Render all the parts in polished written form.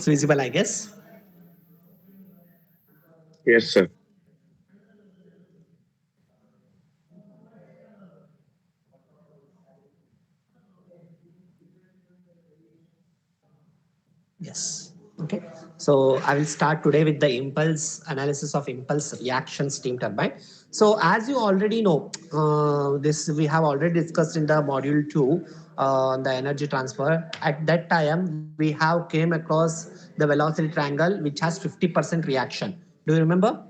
it's visible, I guess. Yes, sir. Yes. Okay. So I will start today with the impulse analysis of impulse reaction steam turbine. So as you already know, this we have already discussed in the module 2 the energy transfer. At that time, we have came across the velocity triangle which has 50% reaction. Do you remember?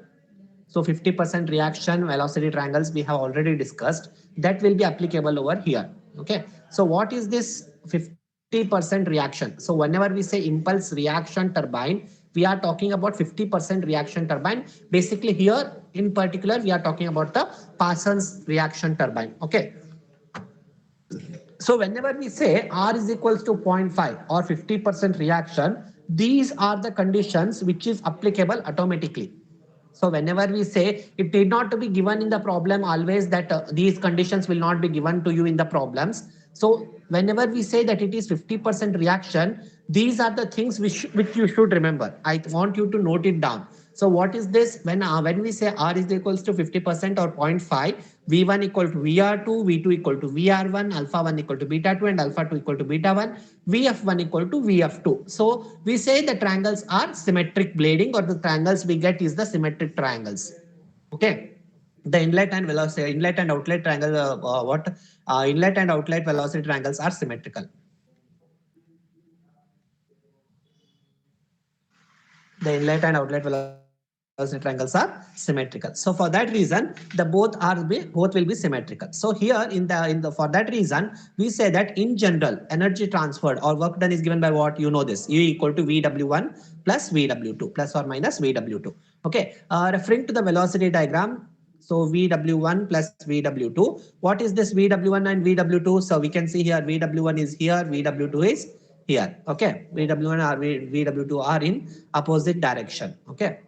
So 50% reaction velocity triangles we have already discussed that will be applicable over here. Okay. So what is this 50% reaction? So whenever we say impulse reaction turbine, we are talking about 50% reaction turbine. Basically here in particular, we are talking about the Parsons reaction turbine. Okay. So whenever we say R is equals to zero point 0.5 or 50% reaction, these are the conditions which is applicable automatically. So whenever we say it need not to be given in the problem always that these conditions will not be given to you in the problems. So whenever we say that it is 50% reaction, these are the things which you should remember. I want you to note it down. So what is this? When we say R is equals to 50% or zero point 0.5, V1 equal to VR2, V2 equal to VR1, alpha 1 equal to beta 2, and alpha 2 equal to beta 1, VF1 equal to VF2. So we say the triangles are symmetric blading, or the triangles we get is the symmetric triangles. Okay. The inlet and velocity, inlet and outlet triangle, inlet and outlet velocity triangles are symmetrical. The inlet and outlet velocity triangles are symmetrical. So for that reason, the both will be symmetrical. So here in the for that reason, we say that in general energy transferred or work done is given by what? You know this, E equal to VW1 plus VW2 plus or minus VW2. Okay, referring to the velocity diagram. So VW1 plus VW2. What is this VW1 and VW2? So we can see here VW1 is here, VW2 is here. Okay, VW1 or VW2 are in opposite direction. Okay.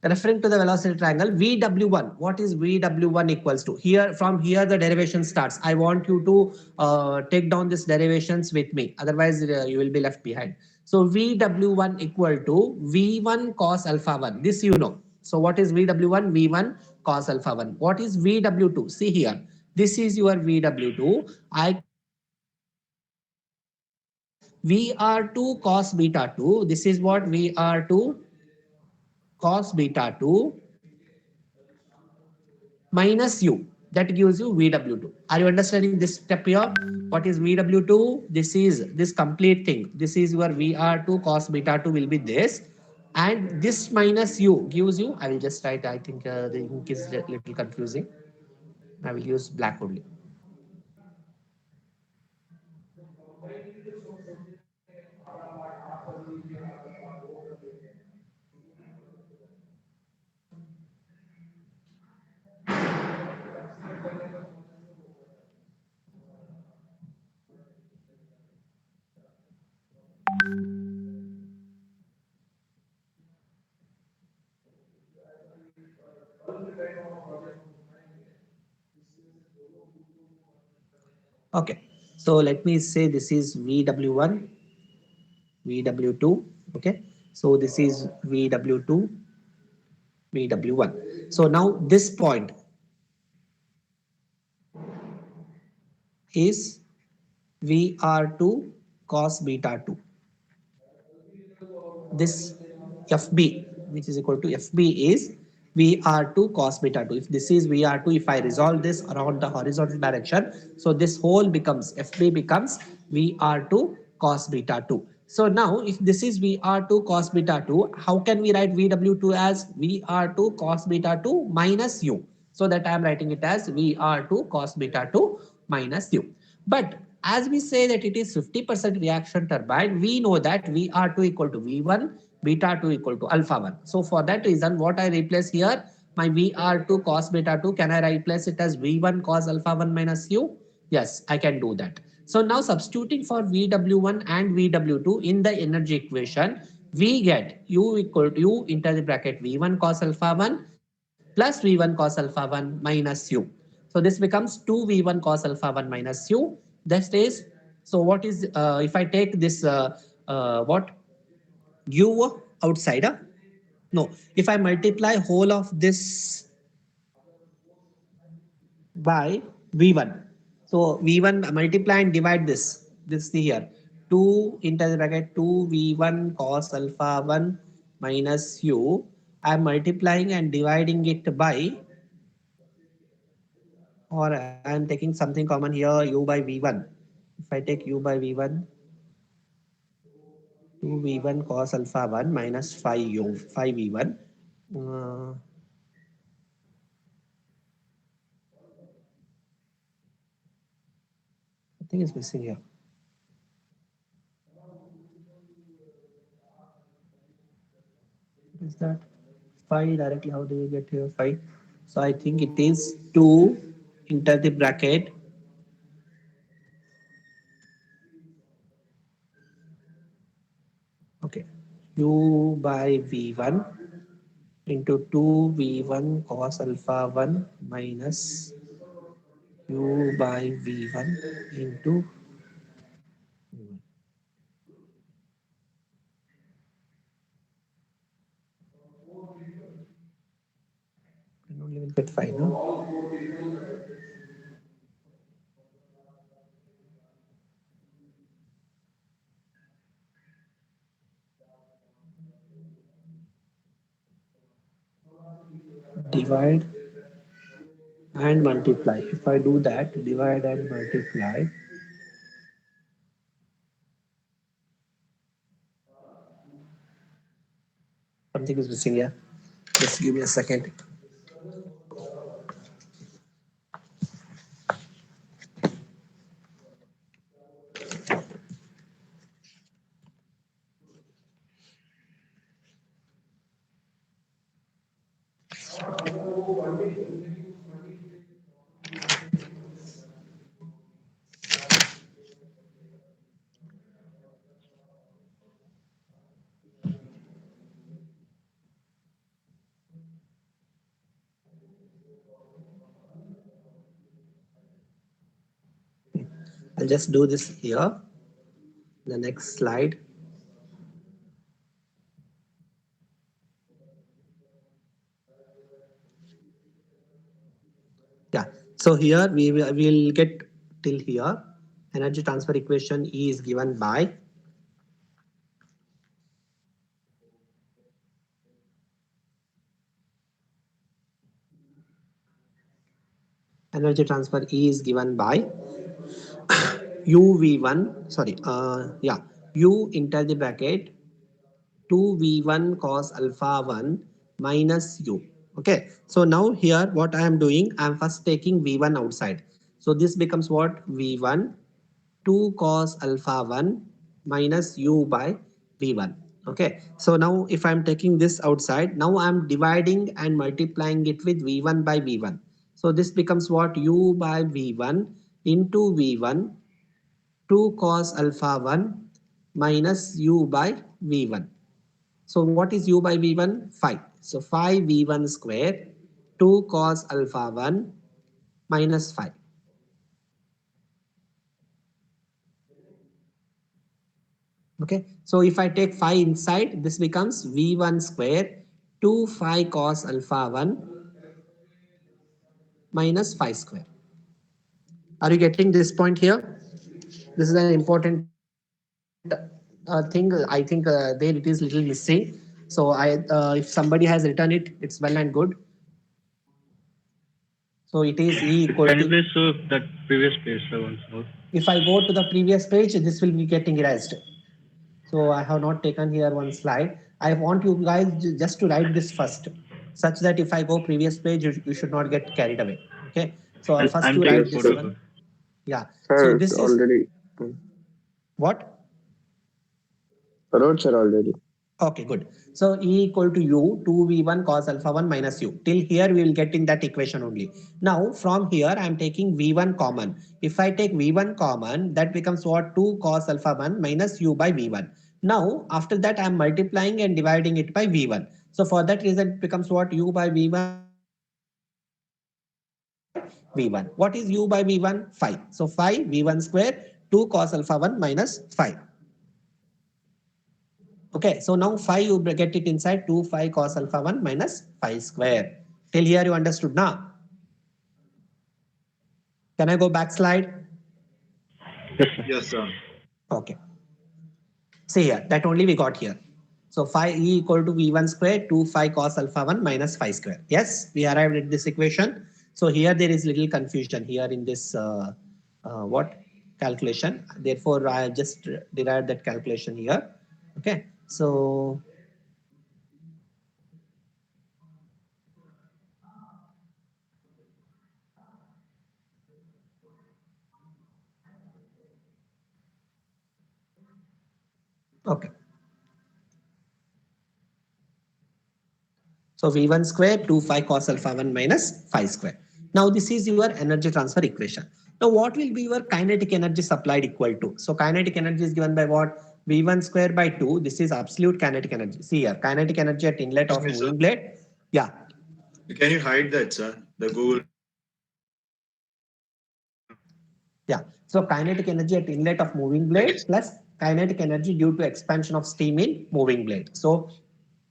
Referring to the velocity triangle, VW1, what is VW1 equals to? Here, from here the derivation starts. I want you to take down these derivations with me. Otherwise, you will be left behind. So VW1 equal to V1 cos alpha 1. This you know. So what is VW1? V1 cos alpha 1. What is VW2? See here. This is your VW2. I can write it as VR2 cos beta 2. This is what VR2 cos beta 2 minus u. That gives you VW2. Are you understanding this step here? What is VW2? This is this complete thing. This is your VR2 cos beta 2 will be this. And this minus u gives you, I will just write, I think the ink is a little confusing. I will use black only. Okay. So let me say this is VW1, VW2. Okay. So this is VW2, VW1. So now this point is VR2 cos beta 2. This FB, which is equal to FB, is VR2 cos beta 2. If this is VR2, if I resolve this around the horizontal direction, so this whole becomes FB becomes VR2 cos beta 2. So now if this is VR2 cos beta 2, how can we write VW2 as VR2 cos beta 2 minus U? So that I am writing it as VR2 cos beta 2 minus U. But as we say that it is 50% reaction turbine, we know that VR2 equal to V1, beta 2 equal to alpha 1. So for that reason, what I replace here, my VR2 cos beta 2, can I replace it as V1 cos alpha 1 minus U? Yes, I can do that. So now substituting for VW1 and VW2 in the energy equation, we get U equal to U into the bracket V1 cos alpha 1 plus V1 cos alpha 1 minus U. So this becomes 2V1 cos alpha 1 minus U. That is, so what is, if I take this, what? u outside. No, if I multiply whole of this by V1. So V1 multiply and divide this here. 2 into the bracket 2 V1 cos alpha 1 minus u. I am multiplying and dividing it by, or I am taking something common here, u by V1. If I take u by V1, 2 V1 cos alpha 1 minus 5 u, 5 V1. I think it's missing here. Is that 5 directly? How do you get here 5? So I think it is 2 into the bracket okay u by v1 into 2 v1 cos alpha 1 minus u by v1 into I only will get 5 no? Divide and multiply. If I do that, divide and multiply, something is missing here. Just give me a second. I'll just do this here. The next slide. Yeah. So here we will get till here. Energy transfer equation E is given by energy transfer E is given by uv1 sorry yeah u enter the bracket 2v1 cos alpha 1 minus u. Okay, so now here what I am doing, I am first taking v1 outside. So this becomes what? v1 2 cos alpha 1 minus u by v1. Okay, so now if I'm taking this outside, now I'm dividing and multiplying it with v1 by v1. So this becomes what? U by v1 into v1 2 cos alpha 1 minus u by v1. So what is u by v1? 5. So 5 v1 square 2 cos alpha 1 minus 5. Okay, so if I take 5 inside, this becomes v1 square 2 5 cos alpha 1 minus 5 square. Are you getting this point here? This is an important thing. I think there it is little missing. So if somebody has written it, it's well and good. So it is E equal Can you to. please show that previous page once more? If I go to the previous page, this will be getting erased. So I have not taken here one slide. I want you guys just to write this first, such that if I go previous page, you should not get carried away. Okay. So first I'm you taking write Yes, this sir. photo, one. sir. Yeah. So Sir, this is already. what? Wrote, sir, already. Okay, good. So E equal to U, 2v1 cos alpha 1 minus U. Till here we will get in that equation only. Now from here I am taking V1 common. If I take V1 common, that becomes what? 2 cos alpha 1 minus U by V1. Now after that I am multiplying and dividing it by V1. So for that reason it becomes what? U by V1 by V1. What is U by V1? 5. So 5 V1 square 2 cos alpha 1 minus 5. Okay, so now phi you get it inside 2 phi cos alpha 1 minus phi square. Till here you understood now? Can I go back slide? Yes, sir. Yes, sir. Okay. See here, that only we got here. So phi e equal to v1 square 2 phi cos alpha 1 minus phi square. Yes, we arrived at this equation. So here there is little confusion here in this what calculation. Therefore, I just derived that calculation here. Okay, so okay. So V1 square 2 phi cos alpha 1 minus phi square. Now this is your energy transfer equation. Now what will be your kinetic energy supplied equal to? So kinetic energy is given by what? V1 square by 2. This is absolute kinetic energy. See here, kinetic energy at inlet of Excuse me, moving blade. Yeah, Can you hide that, sir? The Google. yeah. So kinetic energy at inlet of moving blade plus kinetic energy due to expansion of steam in moving blade. So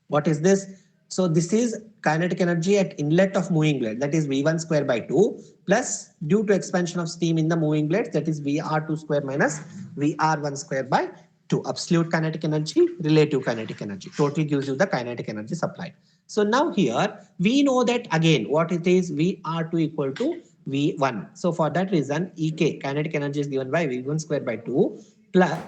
what is this? So this is kinetic energy at inlet of moving blade, that is V1 square by 2 plus due to expansion of steam in the moving blades, that is VR2 square minus VR1 square by 2. Absolute kinetic energy, relative kinetic energy. Total gives you the kinetic energy supplied. So now here we know that again what it is, VR2 equal to V1. So for that reason EK, kinetic energy, is given by V1 square by 2 plus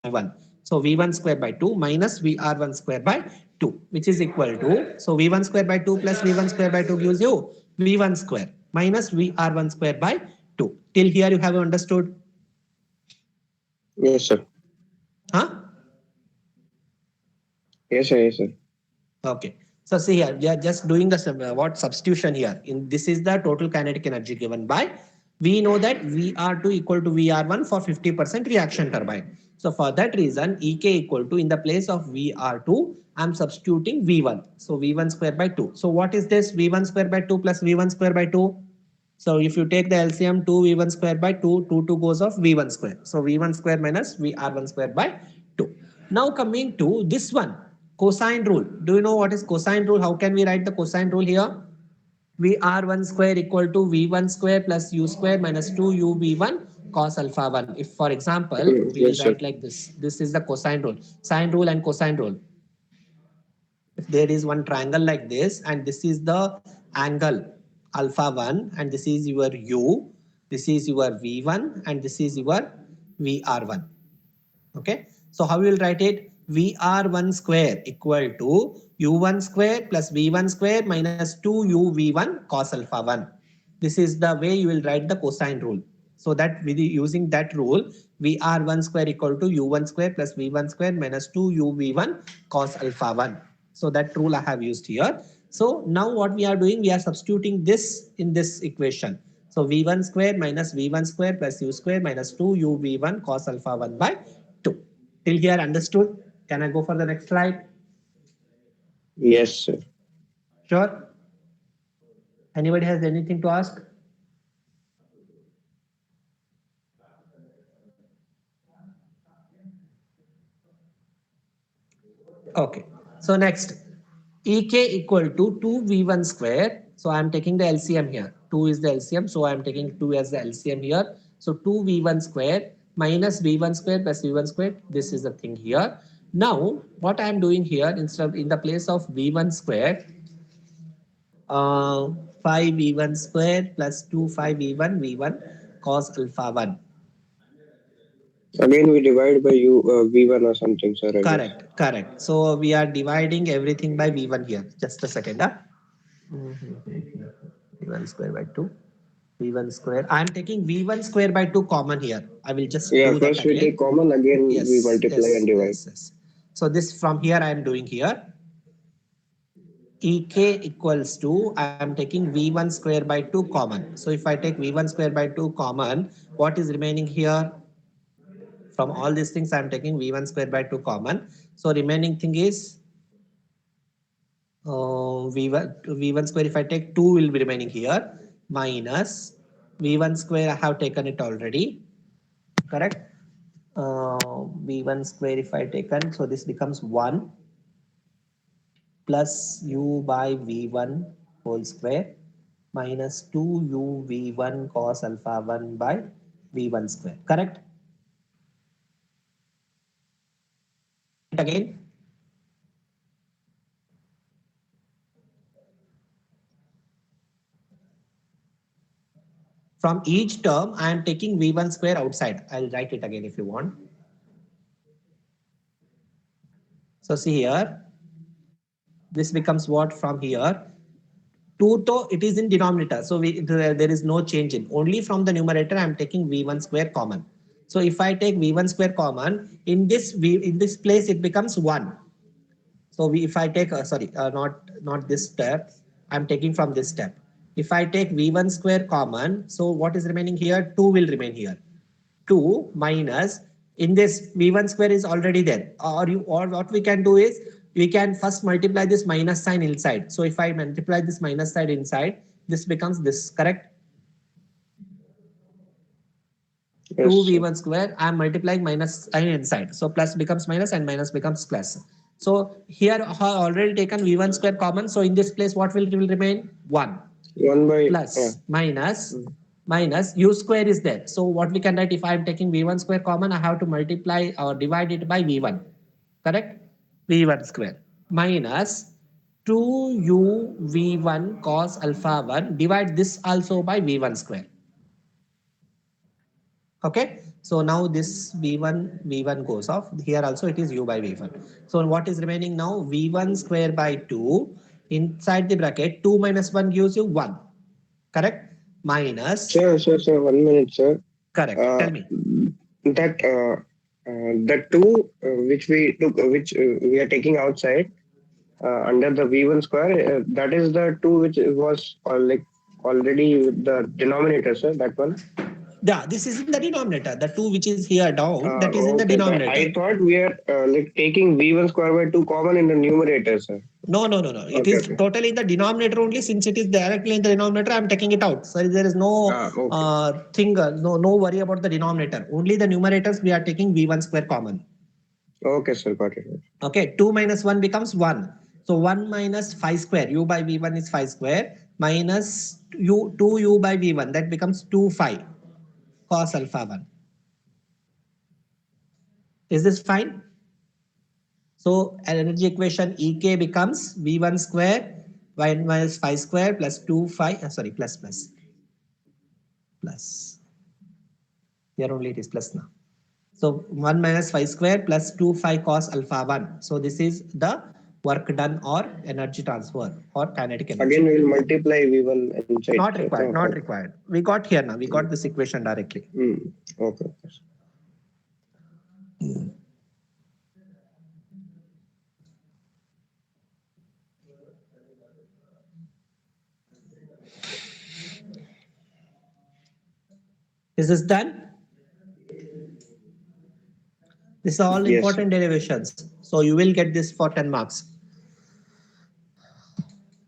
1. So V1 square by 2 minus VR1 square by 2, which is equal to, so V1 square by 2 plus V1 square by 2 gives you V1 square minus VR1 square by 2. Till here you have understood? Yes, sir. Huh? Yes, sir. Yes, sir. Okay. So see here, we are just doing the what substitution here. In this is the total kinetic energy given by. We know that VR2 equal to VR1 for 50% reaction turbine. So for that reason, EK equal to, in the place of VR2, I'm substituting V1. So V1 square by 2. So what is this? V1 square by 2 plus V1 square by 2. So if you take the LCM 2 V1 square by 2, 2 goes off V1 square. So V1 square minus VR1 square by 2. Now coming to this one, cosine rule. Do you know what is cosine rule? How can we write the cosine rule here? VR1 square equal to V1 square plus U square minus 2 UV1 cos alpha 1. If for example, we will Yes, sir. write like this. This is the cosine rule. Sine rule and cosine rule. If there is one triangle like this and this is the angle alpha 1 and this is your U, this is your V1 and this is your VR1. Okay, so how we will write it? VR1 square equal to U1 square plus V1 square minus 2UV1 cos alpha 1. This is the way you will write the cosine rule. So that with using that rule, VR1 square equal to U1 square plus V1 square minus 2UV1 cos alpha 1. So that rule I have used here. So now what we are doing, we are substituting this in this equation. So V1 square minus V1 square plus U square minus 2UV1 cos alpha 1 by 2. Till here understood? Can I go for the next slide? Yes, sir. Sure. Anybody has anything to ask? Okay. So next, EK equal to 2V1 square. So I am taking the LCM here. 2 is the LCM. So I am taking 2 as the LCM here. So 2V1 square minus V1 square plus V1 square. This is the thing here. Now, what I am doing here, instead of in the place of V1 square, 5V1 square plus 2 5V1 V1 cos alpha 1. Again, we divide by U V1 or something, sir. I guess. Correct, correct. So we are dividing everything by V1 here. Just a second. V1 square by 2. V1 square. I am taking V1 square by 2 common here. I will just Yeah, do that first we again. take common, again we Yes, multiply yes, and divide. yes, yes. So this from here I am doing here. EK equals to, I am taking V1 square by 2 common. So if I take V1 square by 2 common, what is remaining here? From all these things, I am taking V1 square by 2 common. So remaining thing is V1 square, if I take 2 will be remaining here, minus V1 square, I have taken it already, correct? V1 square if I taken, so this becomes 1 plus u by V1 whole square minus 2u V1 cos alpha 1 by V1 square, correct? Again, from each term, I am taking V1 square outside. I'll write it again if you want. So see here, this becomes what from here? 2 to it is in denominator. So there is no change in. Only from the numerator, I am taking V1 square common. So if I take V1 square common, in this place, it becomes 1. So if I take, not this step, I'm taking from this step. If I take V1 square common, so what is remaining here? 2 will remain here. 2 minus, in this V1 square is already there. Or what we can do is, we can first multiply this minus sign inside. So if I multiply this minus sign inside, this becomes this, correct? Yes, 2v1 square, I am multiplying minus sign inside. So plus becomes minus and minus becomes plus. So here I have already taken v1 square common. So in this place, what will remain? 1. 1 by Plus minus u square is there. So what we can write, if I am taking v1 square common, I have to multiply or divide it by v1, correct? v1 square minus 2u v1 cos alpha 1, divide this also by v1 square. Okay, so now this v1 goes off. Here also it is u by v1. So what is remaining now? v1 square by 2, inside the bracket 2 minus 1 gives you 1, correct? Minus, sir, 1 minute, sir. correct, tell me. That the 2 which we took, which we are taking outside under the V1 square, that is the 2 which was like already with the denominator, sir, that one. Yeah, this is in the denominator. The 2 which is here down, that is in the Okay, sir. denominator. I thought we are like taking V1 square by 2 common in the numerator, sir. No. It is totally in the denominator only. Since it is directly in the denominator, I am taking it out. So there is no thing, no worry about the denominator. Only the numerators we are taking v1 square common. Okay, sir, got it. Okay, 2 minus 1 becomes 1. So 1 minus 5 square, u by v1 is 5 square, minus 2u by v1, that becomes 2 5 cos alpha 1. Is this fine? So energy equation EK becomes V1 square, 1 minus 5 square plus 2 5, plus. Here only it is plus now. So 1 minus 5 square plus 2 5 cos alpha 1. So this is the work done or energy transfer or kinetic energy. Again, we will multiply V1 inside. Not required, not required. We got here now. We got this equation directly. Okay. Is this done? These are all important derivations. So you will get this for 10 marks.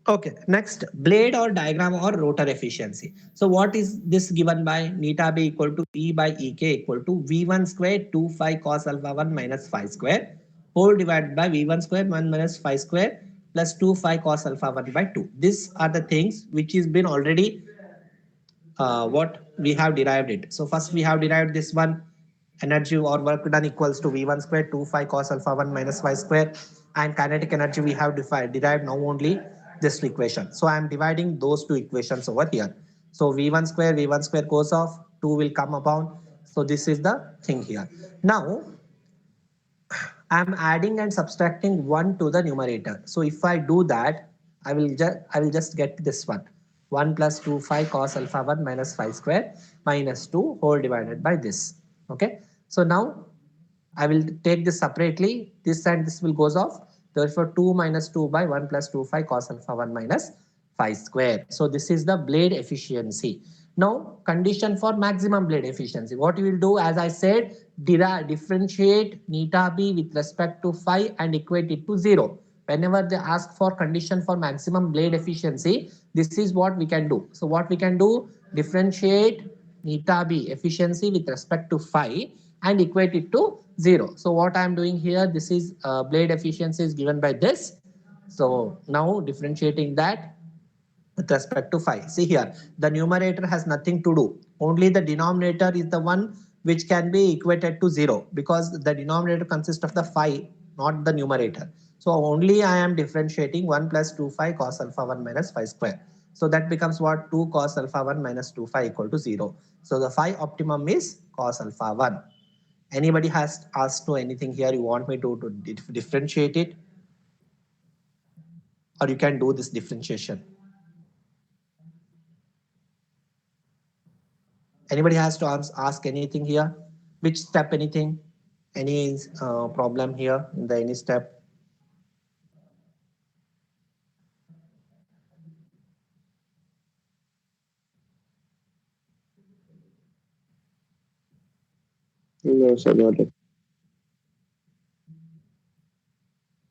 Okay, next, blade or diagram or rotor efficiency. So what is this given by? Neta B equal to E by EK equal to V1 square 2 5 cos alpha 1 minus 5 square whole divided by V1 square 1 minus 5 square plus 2 5 cos alpha 1 by 2. These are the things which has been already what we have derived it. So first we have derived this one, energy or work done equals to V1 square 2 5 cos alpha 1 minus 5 square, and kinetic energy we have derived now only this equation. So I am dividing those two equations over here. So V1 square goes off, 2 will come upon. So this is the thing here. Now I am adding and subtracting 1 to the numerator. So if I do that, I will just get this one. 1 plus 2 5 cos alpha 1 minus 5 square minus 2 whole divided by this. Okay. So now I will take this separately. This and this will goes off. Therefore 2 minus 2 by 1 plus 2 5 cos alpha 1 minus 5 square. So this is the blade efficiency. Now condition for maximum blade efficiency. What you will do, as I said, differentiate neta B with respect to phi and equate it to 0. Whenever they ask for condition for maximum blade efficiency, this is what we can do. So what we can do, differentiate neta B efficiency with respect to phi and equate it to 0. So what I am doing here, this is blade efficiency is given by this. So now differentiating that with respect to phi. See here, the numerator has nothing to do. Only the denominator is the one which can be equated to 0 because the denominator consists of the phi, not the numerator. So only I am differentiating 1 plus 2 phi cos alpha 1 minus phi square. So that becomes what? 2 cos alpha 1 minus 2 phi equal to 0. So the phi optimum is cos alpha 1. Anybody has asked to anything here? You want me to differentiate it? Or you can do this differentiation. Anybody has to ask anything here? Which step, anything? Any problem here in the any step? No, sir, got it.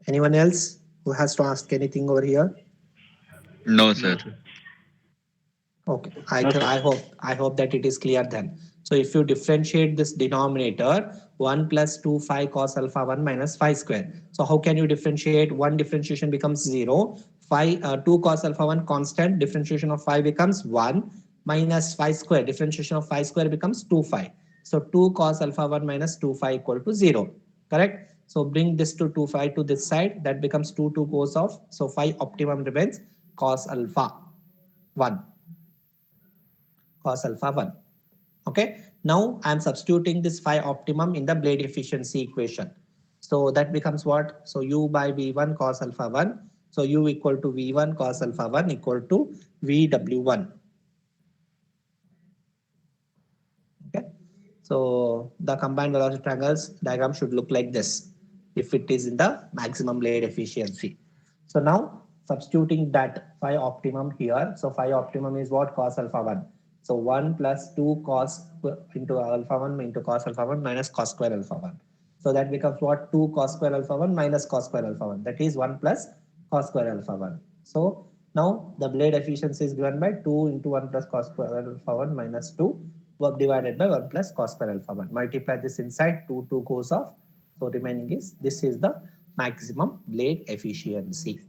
Anyone else who has to ask anything over here? No, sir. Okay, No, sir. I hope that it is clear then. So if you differentiate this denominator, 1 plus 2 phi cos alpha 1 minus phi square. So how can you differentiate? One differentiation becomes 0. 2 cos alpha 1 constant, differentiation of phi becomes 1 minus phi square. Differentiation of phi square becomes 2 phi. So 2 cos alpha 1 minus 2 phi equal to 0. Correct? So bring this to 2 phi to this side. That becomes 2 cos of. So phi optimum remains cos alpha 1. Cos alpha 1. Okay. Now I'm substituting this phi optimum in the blade efficiency equation. So that becomes what? So U by V1 cos alpha 1. So U equal to V1 cos alpha 1 equal to VW1. Okay. So the combined velocity triangles diagram should look like this if it is in the maximum blade efficiency. So now substituting that phi optimum here. So phi optimum is what? Cos alpha 1. So 1 plus 2 cos into alpha 1 into cos alpha 1 minus cos square alpha 1. So that becomes what? 2 cos square alpha 1 minus cos square alpha 1. That is 1 plus cos square alpha 1. So now the blade efficiency is given by 2 into 1 plus cos square alpha 1 minus 2 work divided by 1 plus cos square alpha 1. Multiply this inside, 2 goes off. So remaining is, this is the maximum blade efficiency.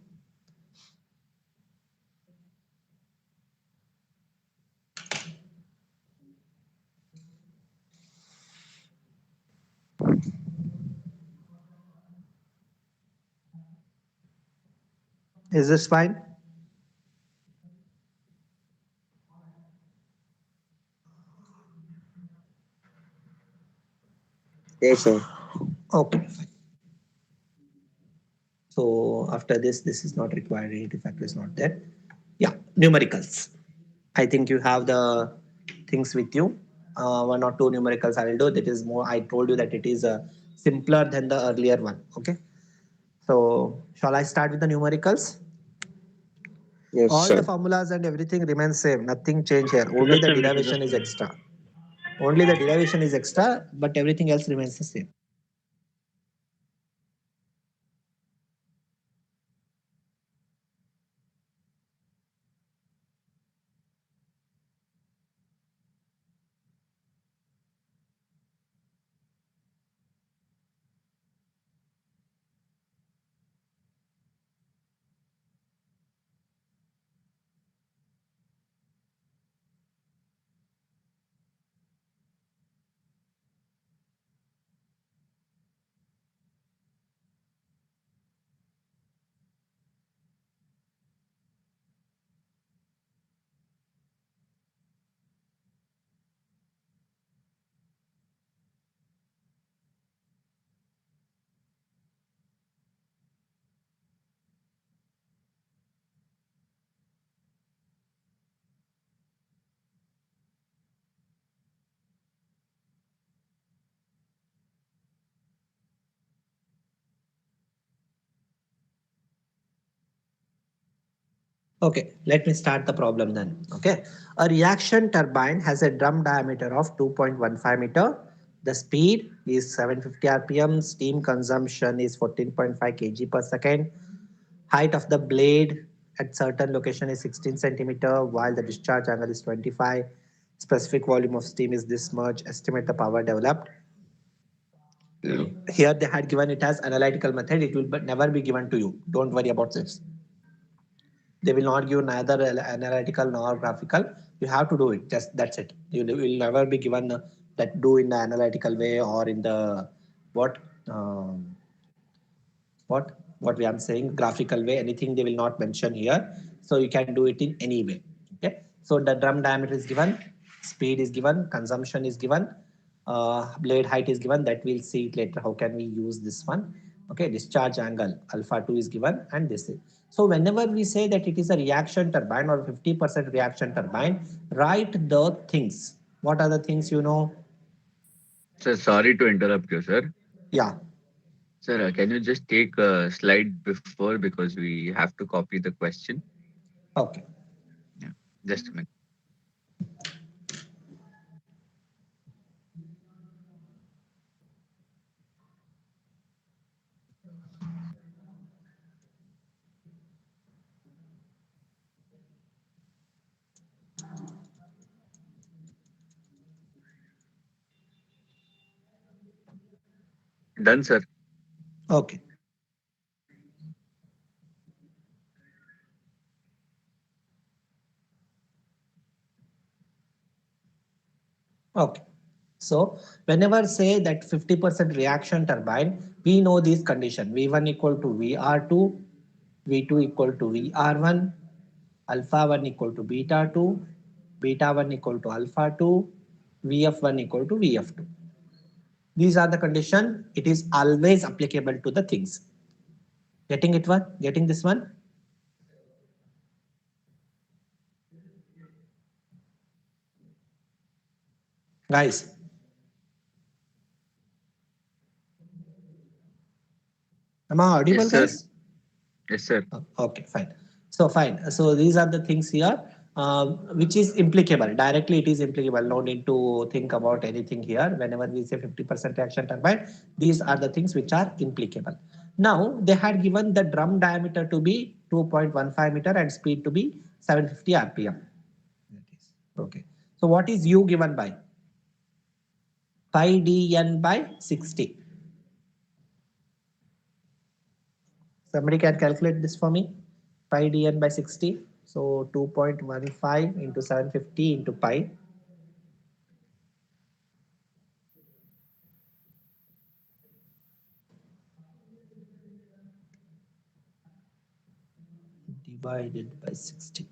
Is this fine? Yes, sir. Okay, fine. So after this is not required, negative factor is not there. Yeah, numericals. I think you have the things with you. 1 or 2 numericals I will do. That is more, I told you that it is simpler than the earlier one. Okay. So shall I start with the numericals? Yes, All sir. the formulas and everything remains same. Nothing change here. Only the Just a minute, derivation just is a minute. extra. Only the derivation is extra, but everything else remains the same. Okay, let me start the problem then. Okay, a reaction turbine has a drum diameter of 2.15 meter. The speed is 750 RPM. Steam consumption is 14.5 kg per second. Height of the blade at certain location is 16 centimeter, while the discharge angle is 25. Specific volume of steam is this much. Estimate the power developed. Here they had given it as analytical method. It will never be given to you. Don't worry about this. They will not give neither analytical nor graphical. You have to do it. Just that's it. You will never be given that do in the analytical way or in the what um, what we am saying graphical way. Anything they will not mention here. So you can do it in any way. Okay. So the drum diameter is given, speed is given, consumption is given, blade height is given. That we'll see it later. How can we use this one? Okay, discharge angle alpha 2 is given, and this is. So whenever we say that it is a reaction turbine or 50% reaction turbine, write the things. What are the things you know? Sir, sorry to interrupt you, sir. Yeah. Sir, can you just take a slide before because we have to copy the question? Okay. Yeah, just a minute. Done, sir. Okay. Okay. So whenever say that 50% reaction turbine, we know this condition V1 equal to VR2, V2 equal to VR1, alpha 1 equal to beta 2, beta 1 equal to alpha 2, VF1 equal to VF2. These are the condition. It is always applicable to the things. Getting it one? Getting this one? Guys, am I audible, Yes, sir. guys? Yes, sir. Okay, fine. So fine. So these are the things here, which is implicable. Directly, it is implicable. No need to think about anything here. Whenever we say 50% reaction turbine, these are the things which are implicable. Now they had given the drum diameter to be 2.15 meter and speed to be 750 RPM. Okay. So what is U given by? Pi dn by 60. Somebody can calculate this for me. Pi dn by 60. So 2.15 into 750 into pi. Divided by 60.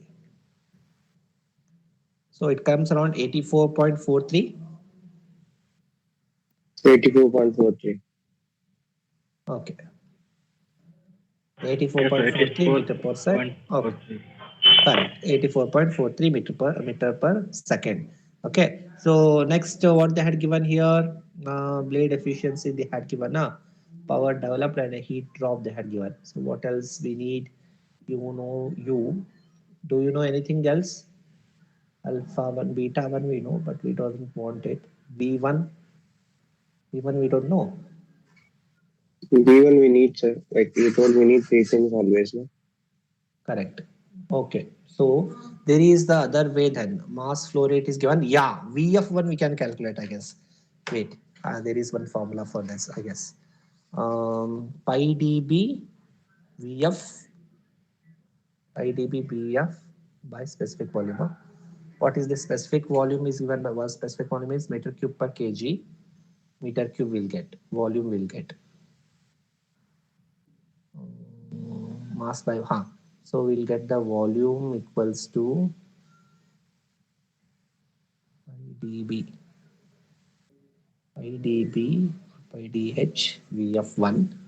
So it comes around 84.43. 84.43. Okay. 84.43 meter per second. Okay. Correct. 84.43 meter per second. Okay. So next, what they had given here, blade efficiency they had given, power developed and a heat drop they had given. So what else we need? Do you know anything else? Alpha 1, beta 1 we know, but we don't want it. V1 we don't know. B1 we need, sir. Like you told, we need three things always. No? Correct. Okay. So there is the other way then. Mass flow rate is given. Yeah, VF1 we can calculate, I guess. Wait, there is one formula for this, I guess. Pi dB VF, pi dB BF by specific volume. What is the specific volume is given by one specific volume is meter cube per kg. Meter cube will get, volume will get. Mass by, so we'll get the volume equals to dB pi dB pi dH VF1.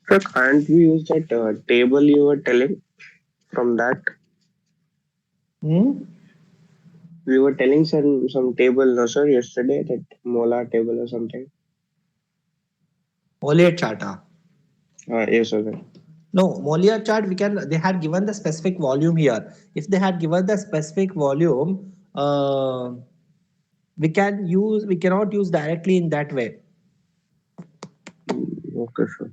Sir, can't we use that table you were telling? from that? Hmm? We were telling some table, no sir, yesterday, that molar table or something. Molière chart. Yes, sir. No, Molière chart, they had given the specific volume here. If they had given the specific volume, we cannot use directly in that way. Okay, sir.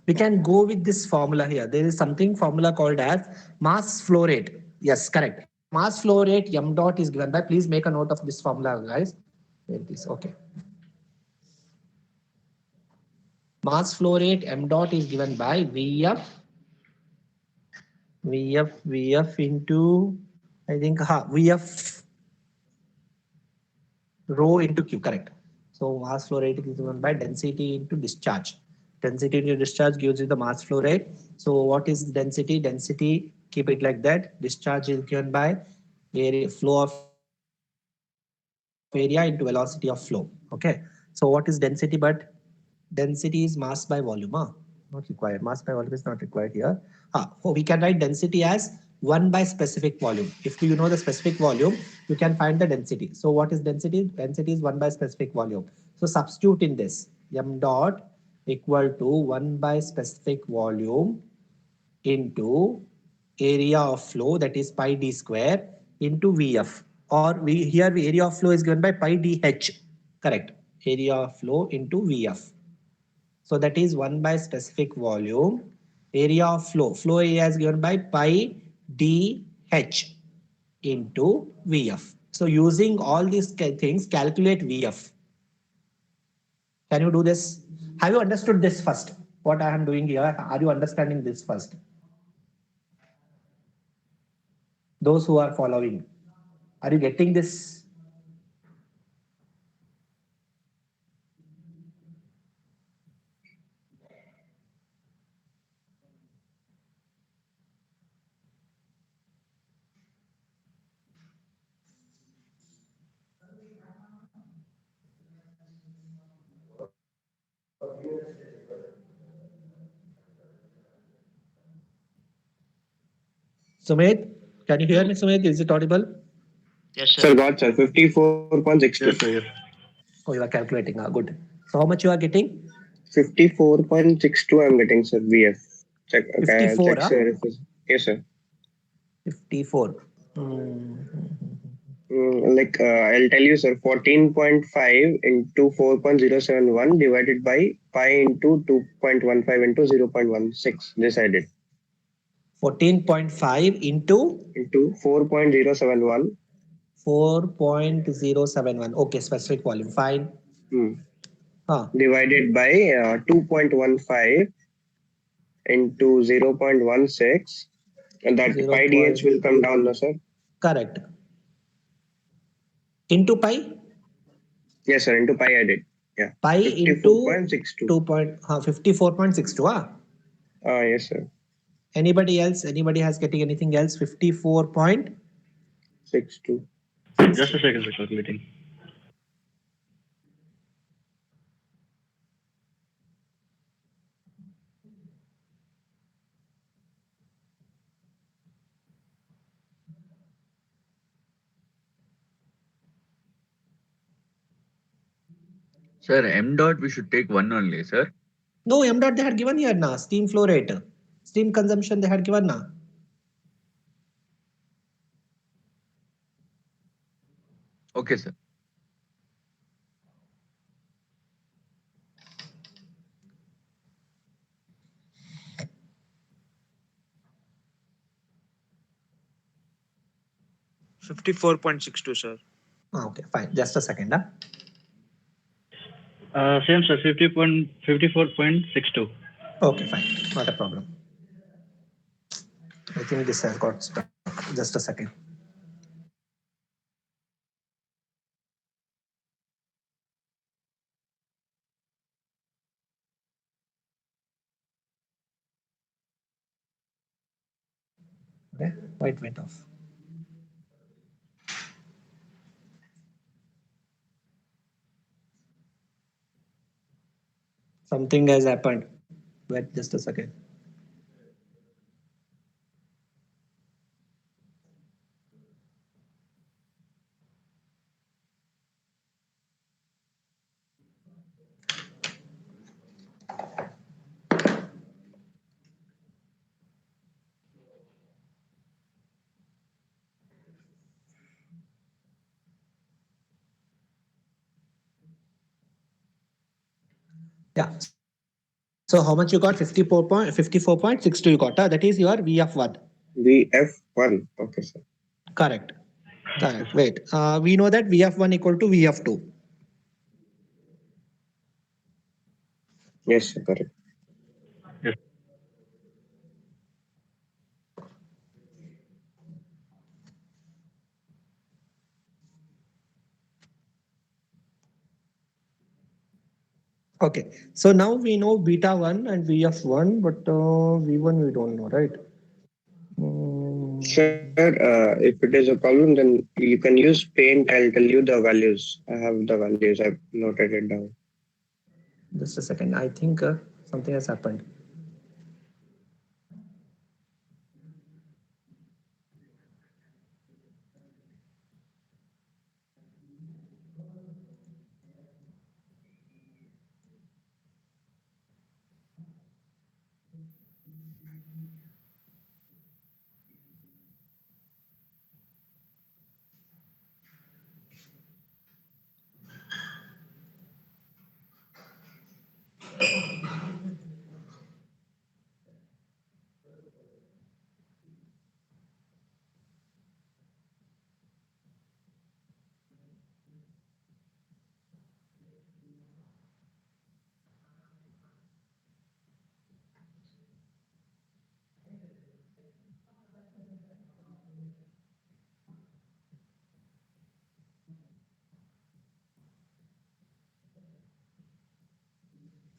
We can go with this formula here. There is something formula called as mass flow rate. Yes, correct. Mass flow rate m dot is given by, please make a note of this formula, guys. It is okay. Mass flow rate m dot is given by Vf into, I think, Vf rho into Q, correct. So mass flow rate is given by density into discharge. Density into discharge gives you the mass flow rate. So what is density? Density, keep it like that. Discharge is given by area, flow of area into velocity of flow. Okay. So what is density? But density is mass by volume. Not required. Mass by volume is not required here. So we can write density as 1 by specific volume. If you know the specific volume, you can find the density. So what is density? Density is 1 by specific volume. So substitute in this. M dot equal to 1 by specific volume into area of flow, that is pi d square, into Vf, or here the area of flow is given by pi dh, correct, area of flow into Vf. So that is 1 by specific volume, area of flow area is given by pi dh into Vf. So using all these things, calculate Vf. Can you do this? Have you understood this first? What I am doing here, are you understanding this first? Those who are following, are you getting this? Sumit, can you hear me, Sumit? Is it audible? Yes, Sir, sir. got sir. 54.62. Yes, sir. Yes. Oh, you are calculating. Good. So how much you are getting? 54.62 I'm getting, sir. VF. Check. Okay, 54, check, sir. Yes, sir. 54. I'll tell you, sir. 14.5 into 4.071 divided by pi into 2.15 into 0.16. This I did. 14.5 into 4.071. 4.071. Okay, specific volume. Fine. Divided by 2.15 into 0.16. And that 0. pi dh will come down, no, sir? Correct. Into pi? Yes, sir. Into pi I did. Yeah. Pi into 54.62. 54.62. Yes, sir. Anybody else? Anybody has getting anything else? 54.62. 62. Just a second, sir, calculating. Sir, m dot we should take one only, sir. No, m dot they had given here now. Steam flow rate. Steam consumption they had given now. Okay, sir. $54.62, sir. Okay, fine. Just a second. Same, sir. 54.62. Okay, fine. Not a problem. I think this has got stuck. Just a second. Okay, why it went off? Something has happened. Wait just a second. Yeah. So how much you got? 54.62 you got. That is your VF1. VF1. Okay, sir. Correct. Correct. Wait. We know that VF1 equal to VF2. Yes, sir. Correct. Yes. Okay. So now we know beta 1 and VF1, but V1 we don't know, right? Sir, if it is a problem, then you can use paint. I'll tell you the values. I have the values. I've noted it down. Just a second. I think something has happened.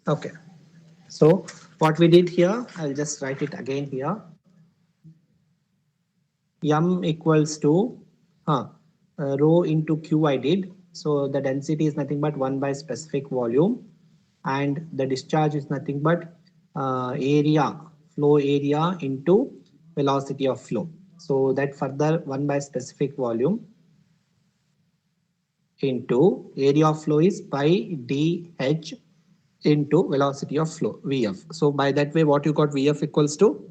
Okay. So what we did here, I'll just write it again here. M equals to rho into Q I did. So the density is nothing but 1 by specific volume, and the discharge is nothing but flow area into velocity of flow. So that further 1 by specific volume into area of flow is pi dH into velocity of flow Vf. So by that way, what you got, Vf equals to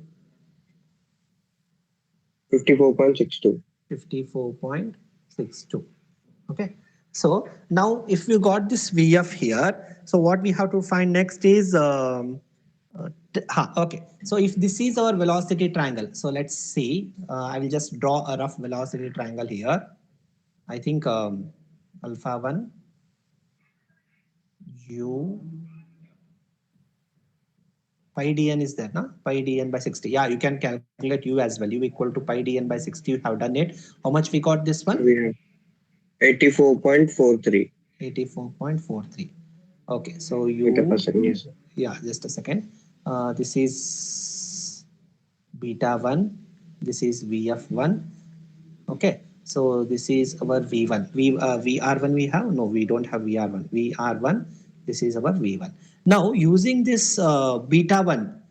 54.62. 54.62. Okay. So now if we got this Vf here, so what we have to find next is okay. So if this is our velocity triangle, so let's see. I will just draw a rough velocity triangle here. I think alpha 1 u pi dn is there, no? Pi dn by 60. Yeah, you can calculate u as well. U equal to pi dn by 60. You have done it. How much we got this one? We have 84.43. 84.43. Okay, so you. With a percent, yes. Yeah, just a second. This is beta 1. This is VF1. Okay, so this is our V1. VR1 we have? No, we don't have VR1. VR1, this is our V1. Now, using this beta 1,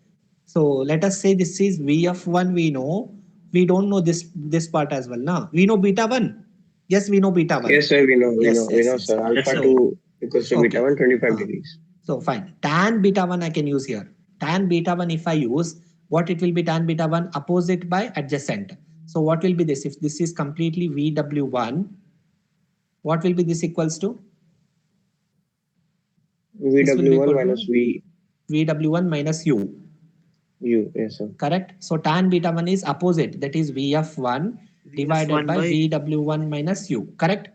so let us say this is VF1 we know. We don't know this part as well. Now, we know beta 1. Yes, we know beta 1. Yes, sir. We know. Yes, We know, yes. sir. Alpha So- 2 equals to beta Okay. 1, 25 Ah. degrees. So fine. Tan beta 1 I can use here. Tan beta 1 if I use, what it will be tan beta 1? Opposite by adjacent. So what will be this? If this is completely VW1, what will be this equals to? This will be equal VW1 to minus VW1 minus U. VU. Yes, sir. Correct? So tan beta 1 is opposite. That is VF1 divided by VW1 minus U. Correct?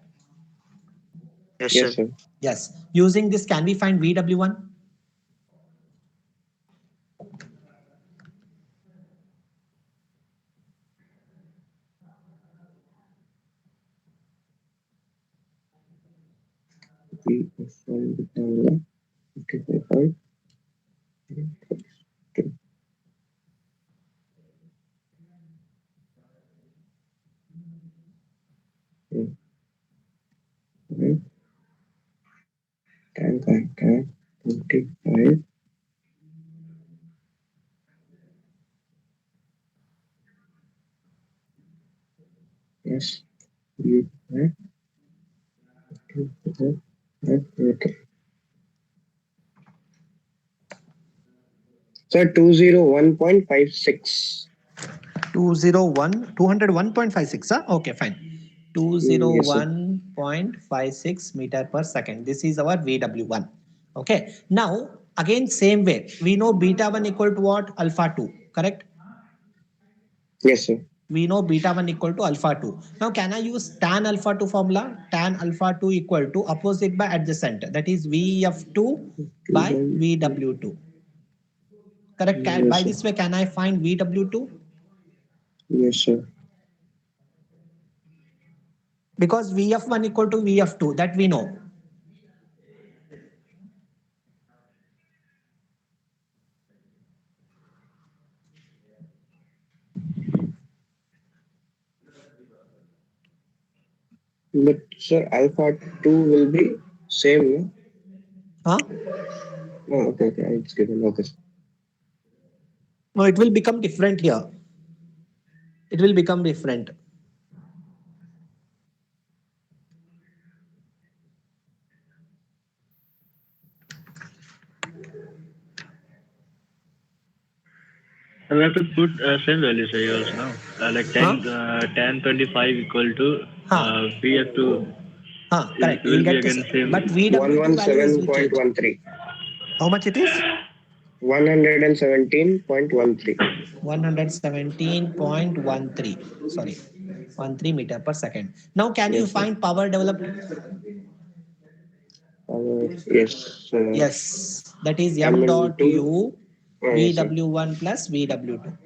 Yes, Yes, sir. sir. Yes. Using this, can we find VW1? VF1 beta 1, 55. Right. Tan 25. Yes. You right. Okay. Sir, 201.56. 201.56, huh? Okay, fine. Yes, sir. 201.56 meter per second. This is our VW1. Okay. Now, again, same way. We know beta 1 equal to what? Alpha 2, correct? Yes, sir. We know beta 1 equal to alpha 2. Now, can I use tan alpha 2 formula? Tan alpha 2 equal to opposite by adjacent. That is VF2 by VW2. Correct? By Yes, sir. this way, can I find VW2? Yes, sir. Because VF1 equal to VF2, that we know. But sir, alpha 2 will be same, no? Huh? Oh, okay, okay. It's given. Okay. No, it will become different here. It will become different. So we have to put same values here also now. Like tan 25 equal to Huh? VF2 Correct. You will will be get again this. same. But VW2 value is will change. 117.13. How much it is? 117.13. 117.13. Sorry, 13 meter per second. Now, can you Yes, sir. find power developed? Yes. Yes, that is M m dot into. u Yes, sir. VW1 plus VW2.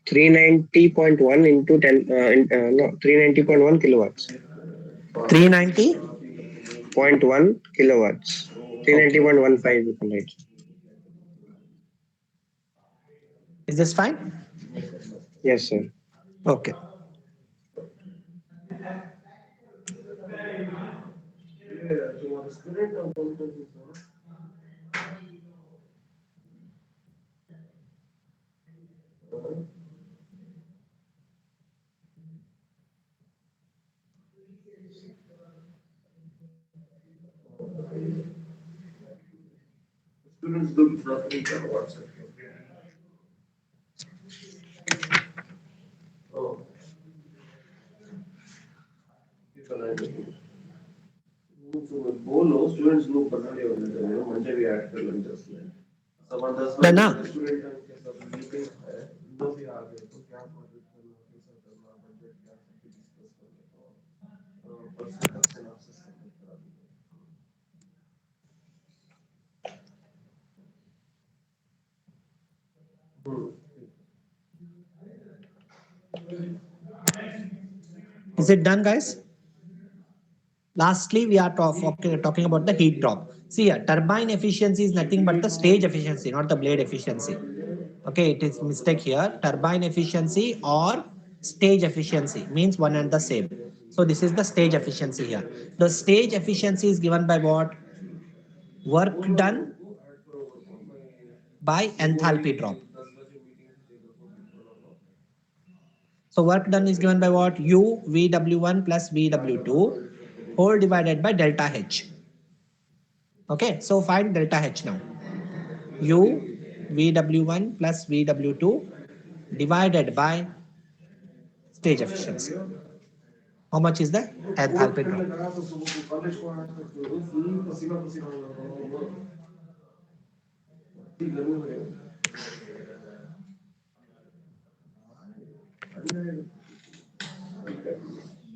Three 390.1 into 10. No, 390.1 kilowatts. 390. 0.1 kilowatts. Okay. 390.15 you can write. Is this fine? Yes, sir. Okay. Done, huh? Is it done, guys? Lastly, we are talking about the heat drop. See here, turbine efficiency is nothing but the stage efficiency, not the blade efficiency. Okay, it is mistake here. Turbine efficiency or stage efficiency means one and the same. So this is the stage efficiency here. The stage efficiency is given by what? Work done by enthalpy drop. So work done is given by what? U VW1 plus VW2 whole divided by delta H. Okay, so find delta H now. U VW1 plus VW2 divided by stage efficiency. How much is the enthalpy drop?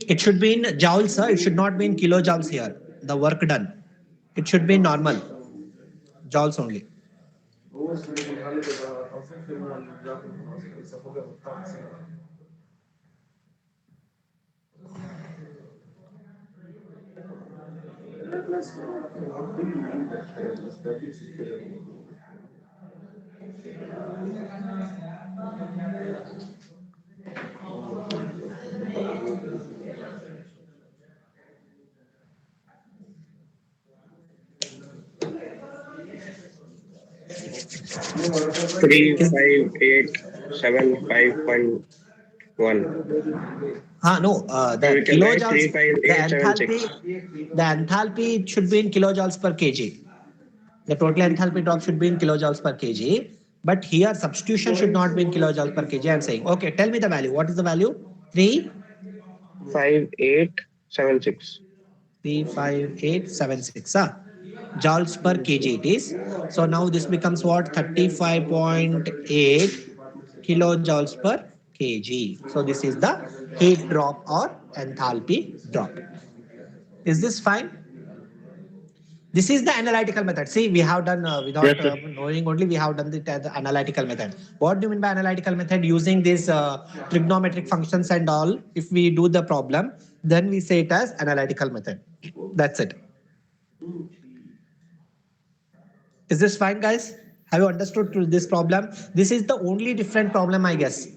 It should be in joules, sir. It should not be in kilojoules here. The work done. It should be normal. Joules only. $358.75.1. No, So we the can write kilojoules, the 35876. enthalpy should be in kilojoules per kg. The total enthalpy drop should be in kilojoules per kg. But here substitution should not be in kilojoules per kg. I'm saying, okay, tell me the value. What is the value? 5876. 35876 joules per kg it is. So now this becomes what? 35.8 kilojoules per kg. So this is the heat drop or enthalpy drop. Is this fine? This is the analytical method. See, we have done without Yes, sir. knowing only, we have done the analytical method. What do you mean by analytical method? Using these trigonometric functions and all, if we do the problem, then we say it as analytical method. That's it. Is this fine, guys? Have you understood this problem? This is the only different problem, I guess.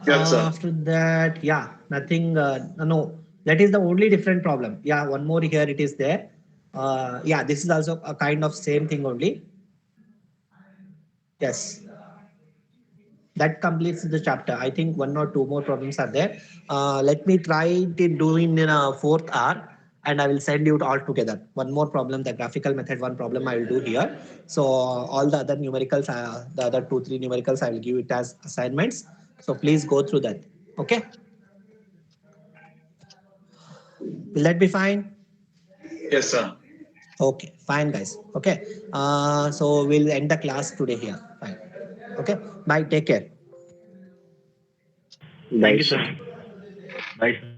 Yes, sir. After that, yeah, nothing. No, that is the only different problem. Yeah, one more here it is there. Yeah, this is also a kind of same thing only. Yes, that completes the chapter. I think one or two more problems are there. Let me try to do in a fourth hour, and I will send you all together. One more problem, the graphical method, one problem I will do here. So all the other numericals, the other 2-3 numericals, I will give it as assignments. So please go through that. Okay. Will that be fine? Yes, sir. Okay, fine, guys. Okay. So we'll end the class today here. Fine. Okay. Bye. Take care. Thank you, sir. Bye, sir.